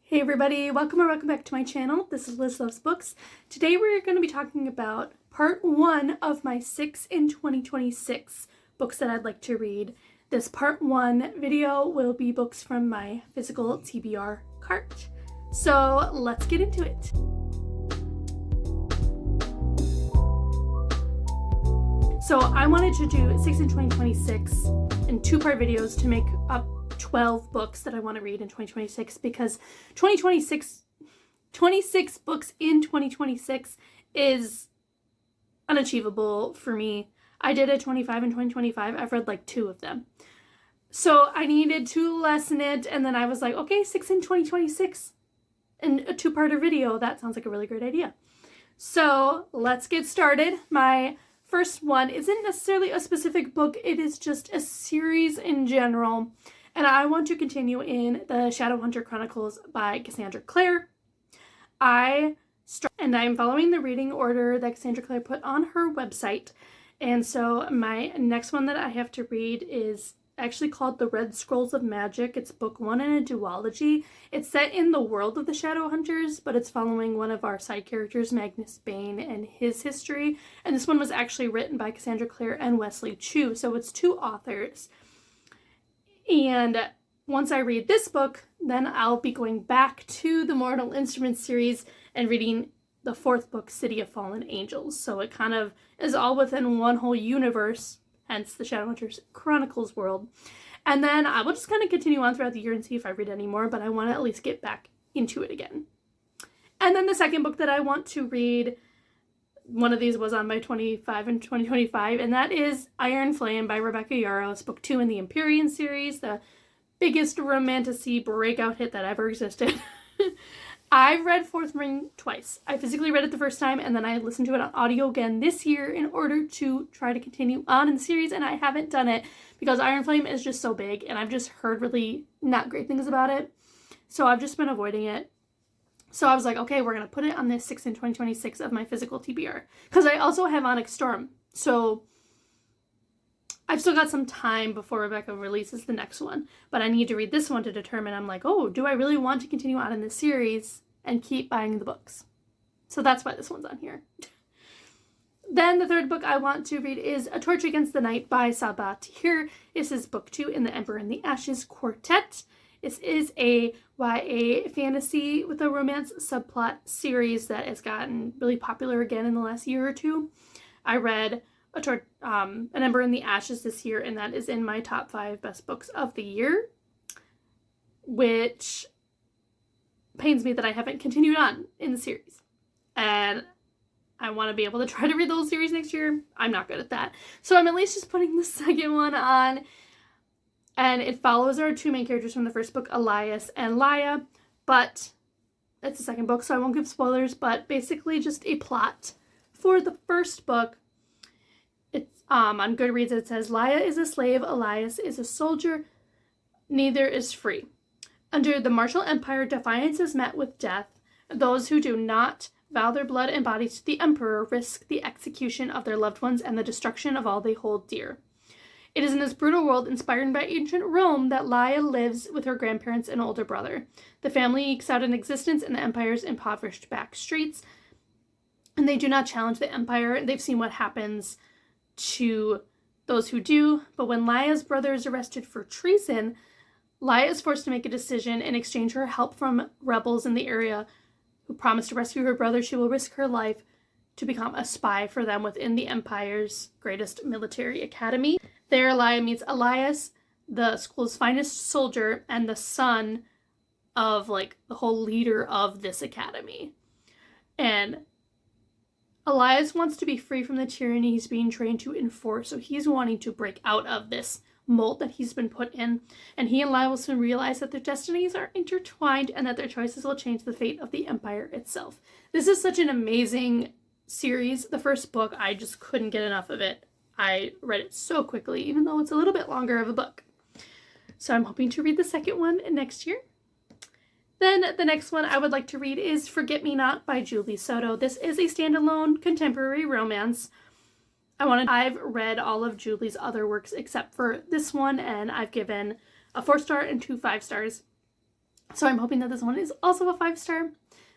Hey everybody, welcome back to my channel. This is Liz Loves Books. Today we're going to be talking about part 1 of my 6 in 2026 books that I'd like to read. This part 1 video will be books from my physical TBR cart. So let's get into it. So I wanted to do 6 in 2026 in 2-part videos to make up 12 books that I want to read in 2026 because 26 books in 2026 is unachievable for me. I did a 25 in 2025. I've read like 2 of them. So I needed to lessen it, and then I was like, okay, 6 in 2026 and a 2-parter video. That sounds like a really great idea. So let's get started. My first one isn't necessarily a specific book. It is just a series in general. And I want to continue in the Shadowhunter Chronicles by Cassandra Clare. I'm following the reading order that Cassandra Clare put on her website. And so my next one that I have to read is actually called The Red Scrolls of Magic. It's book 1 in a duology. It's set in the world of the Shadowhunters, but it's following one of our side characters, Magnus Bane, and his history. And this one was actually written by Cassandra Clare and Wesley Chu, so it's 2 authors. And once I read this book, then I'll be going back to the Mortal Instruments series and reading the 4th book, City of Fallen Angels. So it kind of is all within one whole universe, hence the Shadowhunters Chronicles world. And then I will just kind of continue on throughout the year and see if I read any more, but I want to at least get back into it again. And then the second book that I want to read, one of these was on my 25 in 2025, and that is Iron Flame by Rebecca Yarros, book 2 in the Empyrean series, the biggest romantasy breakout hit that ever existed. I've read Fourth Ring twice. I physically read it the first time, and then I listened to it on audio again this year in order to try to continue on in the series, and I haven't done it because Iron Flame is just so big, and I've just heard really not great things about it, so I've just been avoiding it. So I was like, okay, we're going to put it on this 6 in 2026 of my physical TBR. Because I also have Onyx Storm. So I've still got some time before Rebecca releases the next one. But I need to read this one to determine, I'm like, oh, do I really want to continue on in this series and keep buying the books? So that's why this one's on here. Then the 3rd book I want to read is A Torch Against the Night by Sabaa Tahir. This is book 2 in the Emperor and the Ashes quartet. This is a YA fantasy with a romance subplot series that has gotten really popular again in the last year or 2. I read An Ember in the Ashes this year, and that is in my top 5 best books of the year, which pains me that I haven't continued on in the series. And I want to be able to try to read the whole series next year. I'm not good at that. So I'm at least just putting the second one on. And it follows our 2 main characters from the first book, Elias and Laia, but it's the second book, so I won't give spoilers, but basically just a plot for the first book. It's on Goodreads it says, Laia is a slave, Elias is a soldier, neither is free. Under the martial empire, defiance is met with death. Those who do not vow their blood and bodies to the emperor risk the execution of their loved ones and the destruction of all they hold dear. It is in this brutal world inspired by ancient Rome that Laia lives with her grandparents and older brother. The family ekes out an existence in the empire's impoverished back streets, and they do not challenge the empire. They've seen what happens to those who do, but when Laia's brother is arrested for treason, Laia is forced to make a decision. In exchange for help from rebels in the area who promise to rescue her brother, she will risk her life to become a spy for them within the empire's greatest military academy. There, Laia meets Elias, the school's finest soldier, and the son of, like, the whole leader of this academy. And Elias wants to be free from the tyranny he's being trained to enforce, so he's wanting to break out of this mold that he's been put in. And he and Laia will soon realize that their destinies are intertwined and that their choices will change the fate of the empire itself. This is such an amazing series. The first book, I just couldn't get enough of it. I read it so quickly, even though it's a little bit longer of a book. So I'm hoping to read the second one next year. Then the next one I would like to read is Forget Me Not by Julie Soto. This is a standalone contemporary romance. I've read all of Julie's other works except for this one, and I've given a 4-star and 2 5-stars. So I'm hoping that this one is also a 5-star.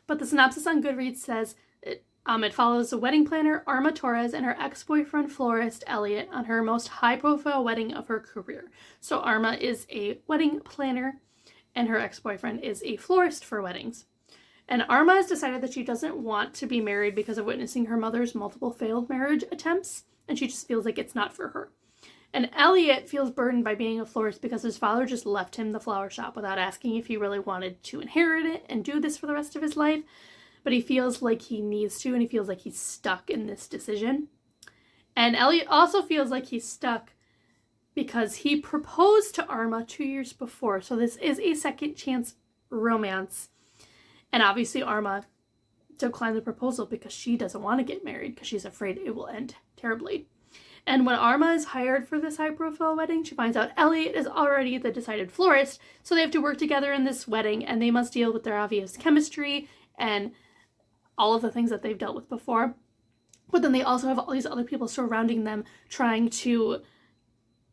But the synopsis on Goodreads says it follows a wedding planner, Arma Torres, and her ex-boyfriend florist, Elliot, on her most high-profile wedding of her career. So Arma is a wedding planner, and her ex-boyfriend is a florist for weddings. And Arma has decided that she doesn't want to be married because of witnessing her mother's multiple failed marriage attempts, and she just feels like it's not for her. And Elliot feels burdened by being a florist because his father just left him the flower shop without asking if he really wanted to inherit it and do this for the rest of his life. But he feels like he needs to, and he feels like he's stuck in this decision. And Elliot also feels like he's stuck because he proposed to Arma 2 years before. So this is a second chance romance. And obviously Arma declined the proposal because she doesn't want to get married because she's afraid it will end terribly. And when Arma is hired for this high-profile wedding, she finds out Elliot is already the decided florist, so they have to work together in this wedding, and they must deal with their obvious chemistry and all of the things that they've dealt with before. But then they also have all these other people surrounding them,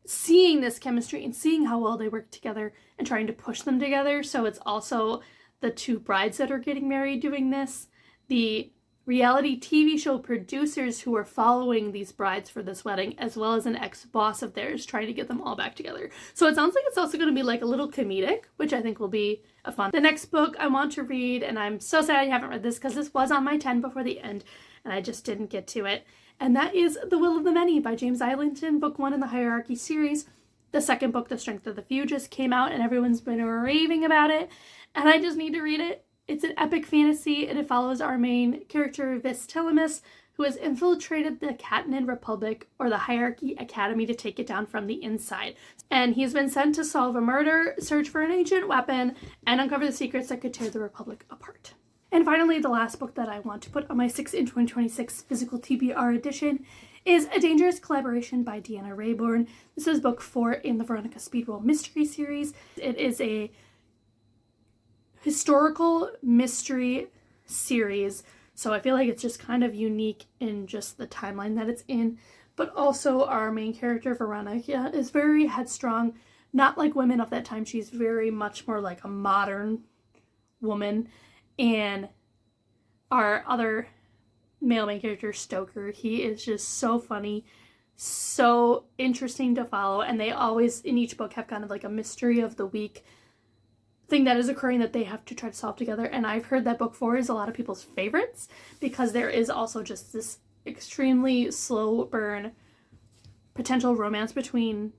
seeing this chemistry and seeing how well they work together and trying to push them together. So it's also the two brides that are getting married doing this, the reality TV show producers who are following these brides for this wedding, as well as an ex-boss of theirs trying to get them all back together. So it sounds like it's also going to be like a little comedic, which I think will be a fun. The next book I want to read, and I'm so sad I haven't read this because this was on my 10 before the end, and I just didn't get to it. And that is The Will of the Many by James Islington, book 1 in the Hierarchy series. The second book, The Strength of the Few, just came out, and everyone's been raving about it, and I just need to read it. It's an epic fantasy, and it follows our main character, Vis Telemus, who has infiltrated the Catanan Republic, or the Hierarchy Academy, to take it down from the inside. And he's been sent to solve a murder, search for an ancient weapon, and uncover the secrets that could tear the Republic apart. And finally, the last book that I want to put on my 6 in 2026 physical TBR edition is A Dangerous Collaboration by Deanna Raybourn. This is book 4 in the Veronica Speedwell mystery series. It is a historical mystery series, so I feel like it's just kind of unique in just the timeline that it's in, but also our main character Veronica is very headstrong, not like women of that time. She's very much more like a modern woman. And our other male main character, Stoker, he is just so funny, so interesting to follow, and they always in each book have kind of like a mystery of the week thing that is occurring that they have to try to solve together. And I've heard that book 4 is a lot of people's favorites because there is also just this extremely slow burn potential romance between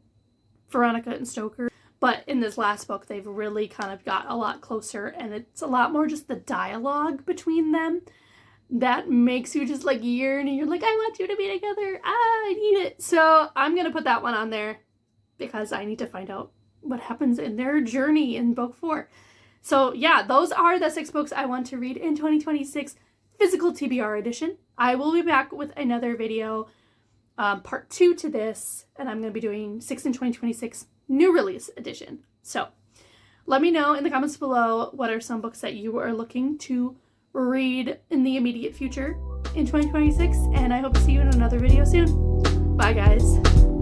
Veronica and Stoker. But in this last book, they've really kind of got a lot closer, and it's a lot more just the dialogue between them that makes you just like yearn, and you're like, I want you to be together. I need it. So I'm going to put that one on there because I need to find out what happens in their journey in book 4. So yeah, those are the 6 books I want to read in 2026 physical TBR edition. I will be back with another video, part 2 to this, and I'm going to be doing 6 in 2026 new release edition. So let me know in the comments below what are some books that you are looking to read in the immediate future in 2026, and I hope to see you in another video soon. Bye guys.